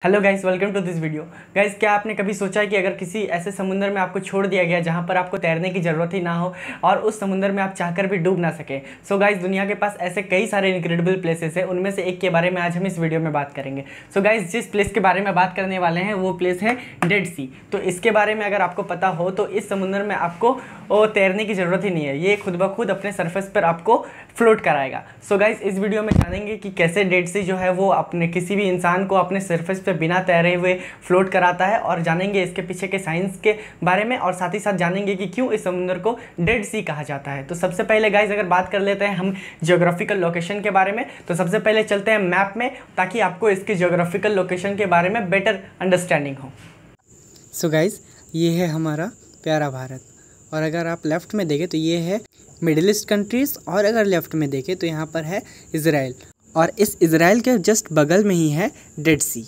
Hello guys, welcome to this video. Guys, क्या आपने कभी सोचा है कि अगर किसी ऐसे समुंदर में आपको छोड़ दिया गया जहां पर आपको तैरने की ज़रूरत ही ना हो और उस समुंदर में आप चाहकर भी डूब ना सके। सो गाइस, दुनिया के पास ऐसे कई सारे इनक्रेडिबल प्लेसेस हैं, उनमें से एक के बारे में आज हम इस वीडियो में बात करेंगे। सो गाइस, जिस प्लेस के बारे में बात करने वाले हैं वो प्लेस है डेड सी। तो इसके बारे में अगर आपको पता हो तो इस समुंदर में आपको तैरने की ज़रूरत ही नहीं है, ये खुद ब खुद अपने सरफेस पर आपको फ्लोट कराएगा। सो गाइस, इस वीडियो में जानेंगे कि कैसे डेड सी जो है वो अपने किसी भी इंसान को अपने सरफेस पे बिना तैरे हुए फ्लोट कराता है, और जानेंगे इसके पीछे के साइंस के बारे में, और साथ ही साथ जानेंगे कि क्यों इस समुद्र को डेड सी कहा जाता है। तो सबसे पहले गाइस, अगर बात कर लेते हैं हम जियोग्राफिकल लोकेशन के बारे में, तो सबसे पहले चलते हैं मैप में, ताकि आपको इसके जियोग्राफिकल लोकेशन के बारे में बेटर अंडरस्टैंडिंग हो। सो गाइस, ये है हमारा प्यारा भारत, और अगर आप लेफ़्ट में देखें तो ये है मिडिल ईस्ट कंट्रीज़, और अगर लेफ़्ट में देखें तो यहाँ पर है इज़राइल, और इस इज़राइल के जस्ट बगल में ही है डेड सी।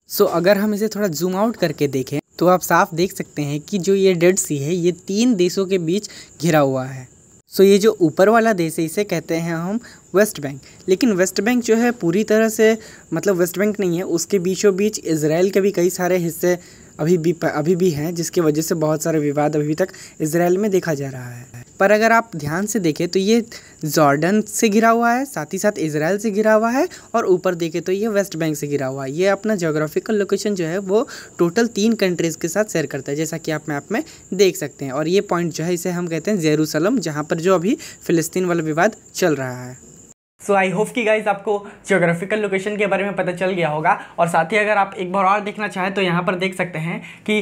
सो अगर हम इसे थोड़ा जूम आउट करके देखें तो आप साफ देख सकते हैं कि जो ये डेड सी है ये 3 देशों के बीच घिरा हुआ है। सो ये जो ऊपर वाला देश है इसे कहते हैं हम वेस्ट बैंक, लेकिन वेस्ट बैंक जो है पूरी तरह से मतलब वेस्ट बैंक नहीं है, उसके बीचों बीच इज़राइल के भी कई सारे हिस्से अभी भी हैं, जिसकी वजह से बहुत सारे विवाद अभी तक इज़राइल में देखा जा रहा है। पर अगर आप ध्यान से देखें तो ये जॉर्डन से घिरा हुआ है, साथ ही साथ इज़राइल से घिरा हुआ है, और ऊपर देखें तो ये वेस्ट बैंक से घिरा हुआ है। ये अपना ज्योग्राफिकल लोकेशन जो है वो टोटल 3 कंट्रीज़ के साथ शेयर करता है, जैसा कि आप मैप में देख सकते हैं। और ये पॉइंट जो है इसे हम कहते हैं जेरूसलम, जहाँ पर जो अभी फ़िलिस्तीन वाला विवाद चल रहा है। सो आई होप कि गाइज आपको जियोग्राफिकल लोकेशन के बारे में पता चल गया होगा, और साथ ही अगर आप एक बार और देखना चाहें तो यहाँ पर देख सकते हैं कि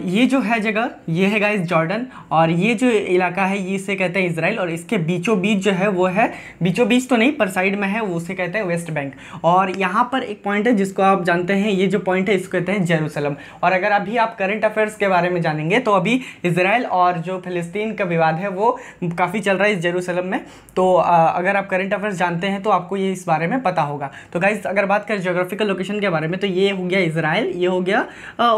ये जो है जगह, ये है गाइज जॉर्डन, और ये जो इलाका है ये इसे कहते हैं इजराइल, और इसके बीचों बीच जो है वो है, बीचों बीच तो नहीं पर साइड में है, वो उसे कहते हैं वेस्ट बैंक। और यहाँ पर एक पॉइंट है जिसको आप जानते हैं, ये जो पॉइंट है इसको कहते हैं जेरूसलम। और अगर अभी आप करंट अफेयर्स के बारे में जानेंगे तो अभी इजराइल और जो फिलिस्तीन का विवाद है वो काफ़ी चल रहा है इस जेरूसलम में। तो अगर आप करंट अफेयर्स जानते हैं तो आपको ये इस बारे में पता होगा। तो गाइस, अगर बात करें ज्योग्राफिकल लोकेशन के बारे में तो ये हो गया इजराइल, ये हो गया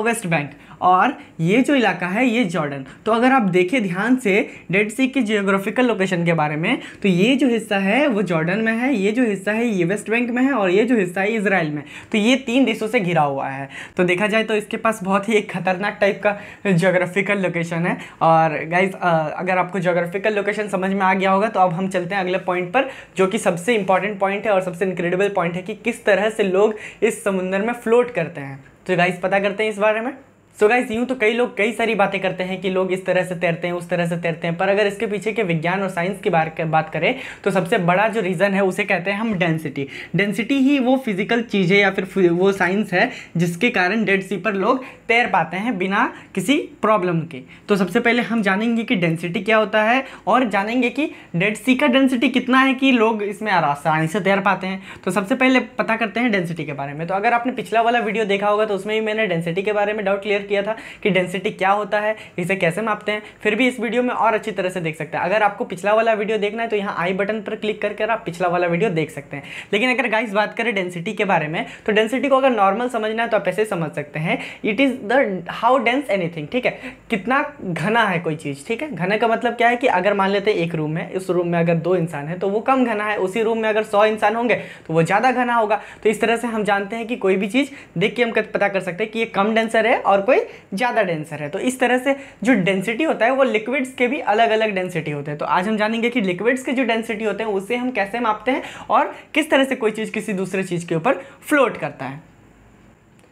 वेस्ट बैंक, और ये जो इलाका है ये जॉर्डन। तो अगर आप देखें ध्यान से डेड सी के जियोग्राफिकल लोकेशन के बारे में, तो ये जो हिस्सा है वो जॉर्डन में है, ये जो हिस्सा है ये वेस्ट बैंक में है, और ये जो हिस्सा है इजराइल में। तो ये 3 देशों से घिरा हुआ है। तो देखा जाए तो इसके पास बहुत ही एक खतरनाक टाइप का जियोग्राफिकल लोकेशन है। और गाइज, अगर आपको जियोग्राफिकल लोकेशन समझ में आ गया होगा तो अब हम चलते हैं अगले पॉइंट पर, जो कि सबसे इंपॉर्टेंट पॉइंट है और सबसे इनक्रेडिबल पॉइंट है कि किस तरह से लोग इस समुद्र में फ्लोट करते हैं। तो गाइज, पता करते हैं इस बारे में। सो गाइस, यूँ तो कई लोग कई सारी बातें करते हैं कि लोग इस तरह से तैरते हैं, उस तरह से तैरते हैं, पर अगर इसके पीछे के विज्ञान और साइंस की बात करें तो सबसे बड़ा जो रीज़न है उसे कहते हैं हम डेंसिटी। डेंसिटी ही वो फिजिकल चीज़ है या फिर वो साइंस है जिसके कारण डेड सी पर लोग तैर पाते हैं बिना किसी प्रॉब्लम के। तो सबसे पहले हम जानेंगे कि डेंसिटी क्या होता है, और जानेंगे कि डेड सी का डेंसिटी कितना है कि लोग इसमें आसानी से तैर पाते हैं। तो सबसे पहले पता करते हैं डेंसिटी के बारे में। तो अगर आपने पिछला वाला वीडियो देखा होगा तो उसमें भी मैंने डेंसिटी के बारे में डाउट क्लियर किया था कि डेंसिटी क्या होता है, इसे कैसे मापते हैं। फिर भी इस वीडियो में और अच्छी तरह से देख सकते हैं। अगर आपको पिछला वाला वीडियो देखना है तो यहाँ आई बटन पर क्लिक करके आप पिछला वाला वीडियो देख सकते हैं। लेकिन अगर गाइस बात करें डेंसिटी के बारे में, तो डेंसिटी को अगर नॉर्मल समझना है तो आप ऐसे समझ सकते हैं, it is the how dense anything, ठीक है, कितना घना है कोई चीज़। ठीक है, घना का मतलब क्या है कि अगर मान लेते हैं एक रूम है, इस रूम में अगर 2 इंसान है तो वो कम घना है, उसी रूम में अगर 100 इंसान होंगे तो वो ज़्यादा घना होगा। तो इस तरह से हम जानते हैं कि कोई भी चीज़ देख के हम पता कर सकते हैं कि ये कम डेंसर है और कोई ज़्यादा डेंसर है। तो इस तरह से जो डेंसिटी होता है वो लिक्विड्स के भी अलग अलग डेंसिटी होते हैं। तो आज हम जानेंगे कि लिक्विड्स के जो डेंसिटी होते हैं उसे हम कैसे मापते हैं और किस तरह से कोई चीज़ किसी दूसरे चीज़ के ऊपर फ्लोट करता है।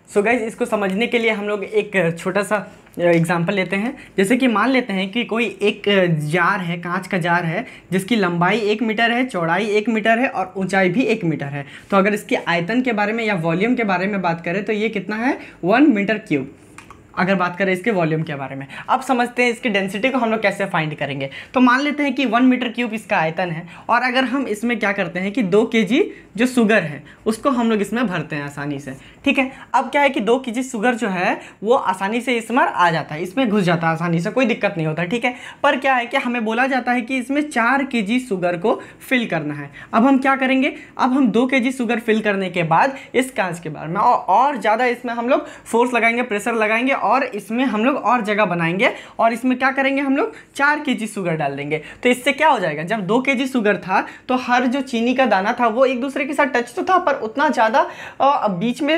सो गाइज, इसको समझने के लिए हम लोग एक छोटा सा एग्जाम्पल लेते हैं। जैसे कि मान लेते हैं कि कोई एक जार है, कांच का जार है, जिसकी लंबाई 1 मीटर है, चौड़ाई 1 मीटर है और ऊंचाई भी 1 मीटर है। तो अगर इसके आयतन के बारे में या वॉल्यूम के बारे में बात करें तो ये कितना है, 1 मीटर क्यूब। अगर बात करें इसके वॉल्यूम के बारे में, अब समझते हैं इसकी डेंसिटी को हम लोग कैसे फाइंड करेंगे। तो मान लेते हैं कि 1 मीटर क्यूब इसका आयतन है, और अगर हम इसमें क्या करते हैं कि 2 kg जो शुगर है उसको हम लोग इसमें भरते हैं आसानी से। ठीक है, अब क्या है कि 2 kg शुगर जो है वो आसानी से इसमें आ जाता है, इसमें घुस जाता है आसानी से, कोई दिक्कत नहीं होता। ठीक है, पर क्या है कि हमें बोला जाता है कि इसमें 4 kg शुगर को फिल करना है। अब हम क्या करेंगे, अब हम 2 kg शुगर फिल करने के बाद इस कांच के बारे में और ज़्यादा इसमें हम लोग फोर्स लगाएंगे, प्रेशर लगाएंगे, और इसमें हम लोग और जगह बनाएंगे और इसमें क्या करेंगे, हम लोग 4 kg शुगर डाल देंगे। तो इससे क्या हो जाएगा, जब 2 kg शुगर था तो हर जो चीनी का दाना था वो एक दूसरे के साथ टच तो था, पर उतना ज़्यादा बीच में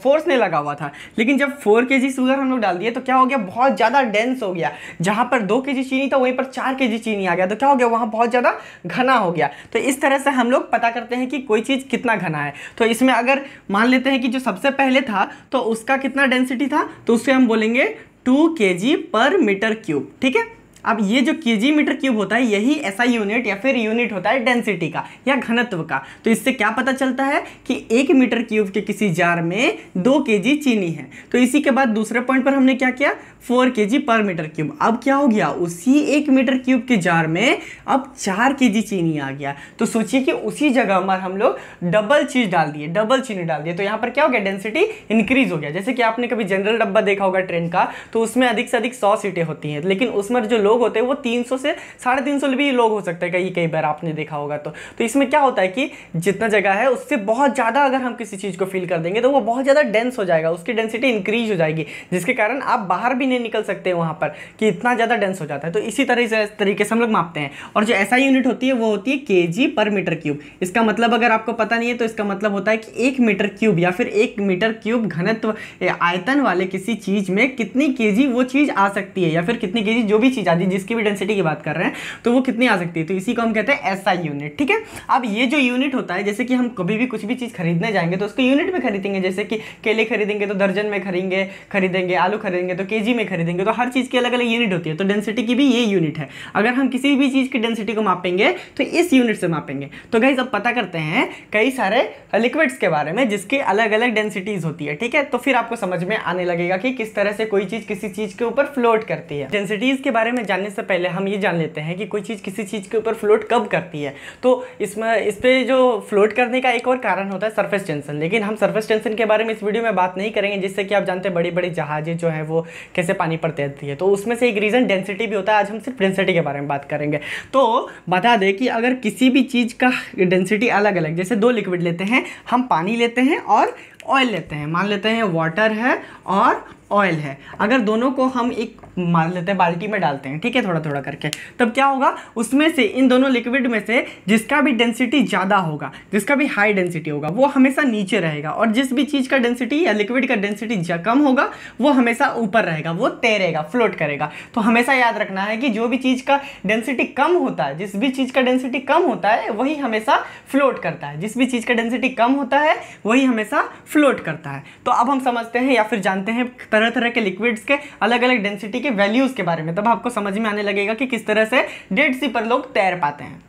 फोर्स नहीं लगा हुआ था। लेकिन जब 4 kg शुगर हम लोग डाल दिए तो क्या हो गया, बहुत ज़्यादा डेंस हो गया। जहाँ पर 2 kg चीनी था वहीं पर 4 kg चीनी आ गया, तो क्या हो गया, वहाँ बहुत ज़्यादा घना हो गया। तो इस तरह से हम लोग पता करते हैं कि कोई चीज़ कितना घना है। तो इसमें अगर मान लेते हैं कि जो सबसे पहले था तो उसका कितना डेंसिटी था, तो उससे हम बोलेंगे 2 kg पर मीटर क्यूब। ठीक है, अब ये जो केजी मीटर क्यूब होता है यही ऐसा यूनिट या फिर यूनिट होता है डेंसिटी का या घनत्व का। तो इससे क्या पता चलता है कि 1 मीटर क्यूब के किसी जार में 2 kg चीनी है। तो इसी के बाद दूसरे पॉइंट पर हमने क्या किया, 4 kg पर मीटर क्यूब। अब क्या हो गया, उसी 1 मीटर क्यूब के जार में अब 4 kg चीनी आ गया। तो सोचिए कि उसी जगह पर हम लोग डबल चीज डाल दिए, डबल चीनी डाल दिए, तो यहाँ पर क्या हो गया, डेंसिटी इंक्रीज हो गया। जैसे कि आपने कभी जनरल डब्बा देखा होगा ट्रेन का, तो उसमें अधिक से अधिक 100 सीटें होती हैं, लेकिन उसमें जो लोग होते हैं वो 300 से 350 भी लोग हो सकते हैं, कई बार आपने देखा होगा। तो इसमें क्या होता है कि जितना जगह है उससे बहुत ज़्यादा अगर हम किसी चीज़ को फिल कर देंगे तो वो बहुत ज़्यादा डेंस हो जाएगा, उसकी डेंसिटी इंक्रीज हो जाएगी, जिसके कारण आप बाहर भी नहीं निकल सकते वहाँ पर कि इतना ज़्यादा डेंस हो जाता है। तो इसी तरीके से हम लोग मापते हैं। और जो ऐसा यूनिट होती है वो होती है kg पर मीटर क्यूब। इसका मतलब अगर आपको पता नहीं है तो इसका मतलब होता है कि 1 मीटर क्यूब या फिर 1 मीटर क्यूब घनत्व आयतन वाले किसी चीज़ में कितनी kg वो चीज़ आ सकती है, या फिर कितनी kg जो भी चीज़ आती है, जिसकी भी डेंसिटी की बात कर रहे हैं, तो वो कितनी आ सकती है। तो इसी को हम कहते हैं SI यूनिट। ठीक है, अब ये जो यूनिट होता है, जैसे कि हम कभी भी कुछ भी चीज़ खरीदने जाएंगे तो उसको यूनिट में खरीदेंगे। जैसे कि केले खरीदेंगे तो दर्जन में खरीदेंगे, आलू खरीदेंगे तो kg में खरीदेंगे। तो हर चीज़ की अलग अलग यूनिट होती है, तो डेंसिटी की भी ये यूनिट है। अगर हम किसी भी चीज़ की डेंसिटी को मापेंगे तो इस यूनिट से मापेंगे। तो गाइस अब पता करते हैं कई सारे लिक्विड्स के बारे में जिसकी अलग अलग डेंसिटीज होती है। ठीक है, तो फिर आपको समझ में आने लगेगा कि किस तरह से कोई चीज़ किसी चीज़ के ऊपर फ्लोट करती है। डेंसिटीज के बारे में जानने से पहले हम ये जान लेते हैं कि कोई चीज़ किसी चीज़ के ऊपर फ्लोट कब करती है। तो इस पे जो फ्लोट करने का एक और कारण होता है सरफेस टेंशन, लेकिन हम सरफेस टेंशन के बारे में इस वीडियो में बात नहीं करेंगे, जिससे कि आप जानते हैं बड़ी बड़ी जहाजें जो है वो कैसे पानी पर तैरती है। तो उसमें से एक रीज़न डेंसिटी भी होता है। आज हम सिर्फ डेंसिटी के बारे में बात करेंगे। तो बता दें कि अगर किसी भी चीज़ का डेंसिटी अलग अलग, जैसे 2 लिक्विड लेते हैं, हम पानी लेते हैं और ऑयल लेते हैं, मान लेते हैं वाटर है और ऑयल है। अगर दोनों को हम एक मान लेते हैं बाल्टी में डालते हैं, ठीक है, थोड़ा थोड़ा करके, तब क्या होगा, उसमें से इन दोनों लिक्विड में से जिसका भी डेंसिटी ज़्यादा होगा, जिसका भी हाई डेंसिटी होगा, वो हमेशा नीचे रहेगा, और जिस भी चीज़ का डेंसिटी या लिक्विड का डेंसिटी कम होगा वो हमेशा ऊपर रहेगा, वो तैरेगा, फ्लोट करेगा। तो हमेशा याद रखना है कि जो भी चीज़ का डेंसिटी कम होता है, जिस भी चीज़ का डेंसिटी कम होता है वही हमेशा फ्लोट करता है, जिस भी चीज़ का डेंसिटी कम होता है वही हमेशा फ्लोट करता है। तो अब हम समझते हैं या फिर जानते हैं तरह तरह के लिक्विड्स के अलग अलग डेंसिटी के वैल्यूज के बारे में, तब आपको समझ में आने लगेगा कि किस तरह से डेड सी पर लोग तैर पाते हैं।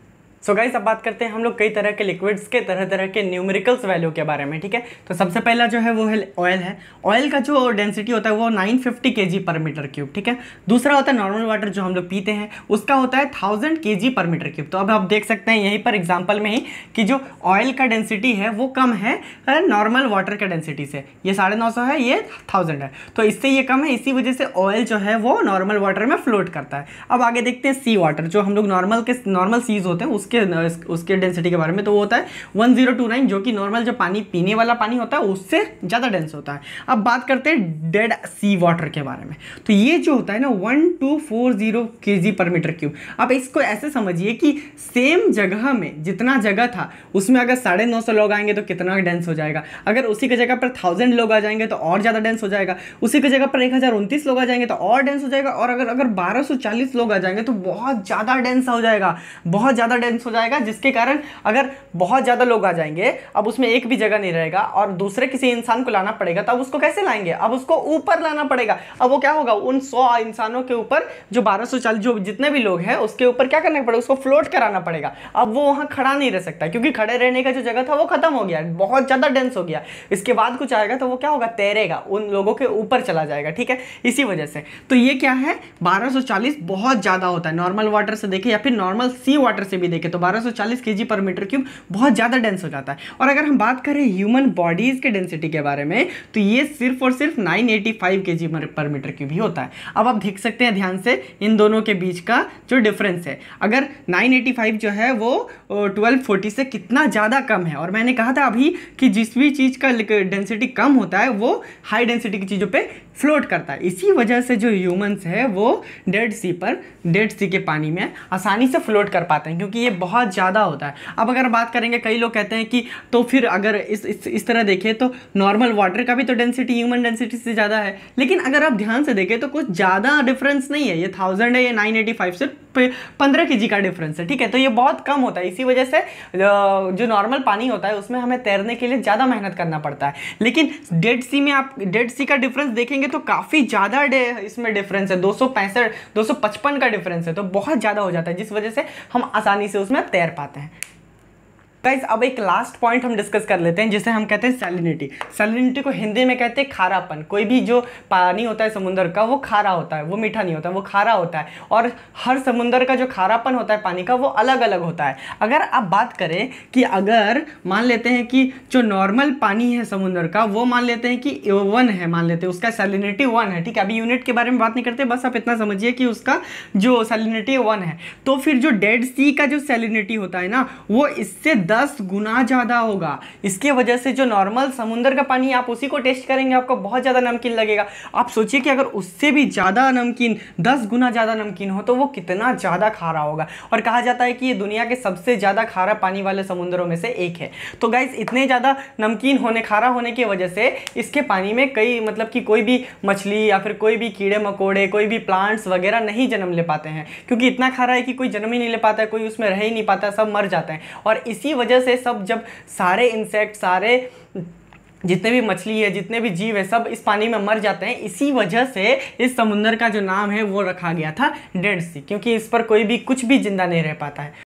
सो गाइस अब बात करते हैं हम लोग कई तरह के लिक्विड्स के तरह तरह के न्यूमेरिकल्स वैल्यू के बारे में। ठीक है, तो सबसे पहला जो है वो है ऑयल है। ऑयल का जो डेंसिटी होता है वो 950 kg पर मीटर क्यूब। ठीक है, दूसरा होता है नॉर्मल वाटर जो हम लोग पीते हैं, उसका होता है 1000 kg पर मीटर क्यूब। तो अब आप देख सकते हैं यहीं पर एग्जाम्पल में ही कि जो ऑयल का डेंसिटी है वो कम है नॉर्मल वाटर का डेंसिटी से। ये 950 है, ये 1000 है, तो इससे ये कम है, इसी वजह से ऑयल जो है वो नॉर्मल वाटर में फ्लोट करता है। अब आगे देखते हैं सी वाटर, जो हम लोग नॉर्मल सीज होते हैं उसके डेंसिटी के बारे में। तो वो होता है 1029, जो कि नॉर्मल जो पानी पीने वाला पानी होता है उससे ज़्यादा डेंस होता है। अब बात करते हैं डेड सी वाटर के बारे में। तो ये जो होता है ना 1240 kg पर मीटर क्यूब। अब इसको ऐसे समझिए कि सेम जगह में जितना जगह था उसमें अगर 950 लोग आएंगे तो कितना डेंस हो जाएगा, अगर उसी की जगह पर 1000 लोग आ जाएंगे तो और ज़्यादा डेंस हो जाएगा, उसी की जगह पर 1029 लोग आ जाएंगे तो और डेंस हो जाएगा, और अगर 1240 लोग आ जाएंगे तो बहुत ज़्यादा डेंस हो जाएगा, बहुत ज़्यादा डेंस हो जाएगा, जिसके कारण अगर बहुत ज़्यादा लोग आ जाएंगे, अब उसमें एक भी जगह नहीं रहेगा और दूसरे किसी इंसान को लाना पड़ेगा, तब उसको कैसे लाएंगे, अब उसको ऊपर लाना पड़ेगा। अब वो क्या होगा, उन 100 इंसानों के ऊपर जो 1240 जो जितने भी लोग हैं उसके ऊपर क्या करना पड़ेगा, उसको फ्लोट कराना पड़ेगा। अब वो वहाँ खड़ा नहीं रह सकता, क्योंकि खड़े रहने का जो जगह था वो खत्म हो गया, बहुत ज़्यादा डेंस हो गया। इसके बाद कुछ आएगा तो वो क्या होगा, तैरेगा, उन लोगों के ऊपर चला जाएगा। ठीक है, इसी वजह से तो ये क्या है 1240 बहुत ज़्यादा होता है। नॉर्मल वाटर से देखे या फिर नॉर्मल सी वाटर से भी देखे तो 1240 kg पर मीटर क्यूब बहुत ज़्यादा डेंस हो जाता है। और अगर हम बात करें ह्यूमन बॉडीज़ के डेंसिटी के बारे में तो ये सिर्फ और सिर्फ 985 kg पर मीटर क्यूब ही होता है। अब आप देख सकते हैं ध्यान से इन दोनों के बीच का जो डिफरेंस है, अगर 985 जो है वो 1240 से कितना ज़्यादा कम है। और मैंने कहा था अभी कि जिस भी चीज़ का डेंसिटी कम होता है वो हाई डेंसिटी की चीज़ों पे फ्लोट करता है। इसी वजह से जो ह्यूमंस है वो डेड सी के पानी में आसानी से फ्लोट कर पाते हैं, क्योंकि ये बहुत ज़्यादा होता है। अब अगर बात करेंगे, कई लोग कहते हैं कि तो फिर अगर इस तरह देखें तो नॉर्मल वाटर का भी तो डेंसिटी ह्यूमन डेंसिटी से ज़्यादा है, लेकिन अगर आप ध्यान से देखें तो कुछ ज़्यादा डिफरेंस नहीं है। ये 1000 है, ये 985 से 15 kg का डिफरेंस है, ठीक है। तो ये बहुत कम होता है। इसी वजह से जो नॉर्मल पानी होता है उसमें हमें तैरने के लिए ज़्यादा मेहनत करना पड़ता है, लेकिन डेड सी में आप डेड सी का डिफरेंस देखेंगे तो काफ़ी ज़्यादा इसमें डिफरेंस है, 255 का डिफरेंस है, तो बहुत ज़्यादा हो जाता है, जिस वजह से हम आसानी से उसमें तैर पाते हैं। गाइस अब एक लास्ट पॉइंट हम डिस्कस कर लेते हैं, जिसे हम कहते हैं सैलिनिटी। सैलिनिटी को हिंदी में कहते हैं खारापन। कोई भी जो पानी होता है समुद्र का वो खारा होता है, वो मीठा नहीं होता, वो खारा होता है। और हर समुद्र का जो खारापन होता है पानी का वो अलग अलग होता है। अगर आप बात करें कि अगर मान लेते हैं कि जो नॉर्मल पानी है समुद्र का वो मान लेते हैं कि 1 है, मान लेते हैं उसका सैलिनिटी 1 है, ठीक है। अभी यूनिट के बारे में बात नहीं करते, बस आप इतना समझिए कि उसका जो सैलिनिटी 1 है। तो फिर जो डेड सी का जो सैलिनिटी होता है ना वो इससे 10 गुना ज़्यादा होगा। इसके वजह से जो नॉर्मल समुद्र का पानी आप उसी को टेस्ट करेंगे आपको बहुत ज़्यादा नमकीन लगेगा। आप सोचिए कि अगर उससे भी ज़्यादा नमकीन, 10 गुना ज़्यादा नमकीन हो तो वो कितना ज़्यादा खारा होगा। और कहा जाता है कि ये दुनिया के सबसे ज़्यादा खारा पानी वाले समुद्रों में से एक है। तो गाइस इतने ज़्यादा नमकीन होने, खारा होने की वजह से इसके पानी में कई मतलब कि कोई भी मछली या फिर कोई भी कीड़े मकोड़े, कोई भी प्लांट्स वगैरह नहीं जन्म ले पाते हैं, क्योंकि इतना खारा है कि कोई जन्म ही नहीं ले पाता है, कोई उसमें रह ही नहीं पाता, सब मर जाते हैं। और इसी वजह से सब जब सारे इंसेक्ट, सारे जितने भी मछली है, जितने भी जीव है, सब इस पानी में मर जाते हैं। इसी वजह से इस समुद्र का जो नाम है वो रखा गया था डेड सी, क्योंकि इस पर कोई भी कुछ भी जिंदा नहीं रह पाता है।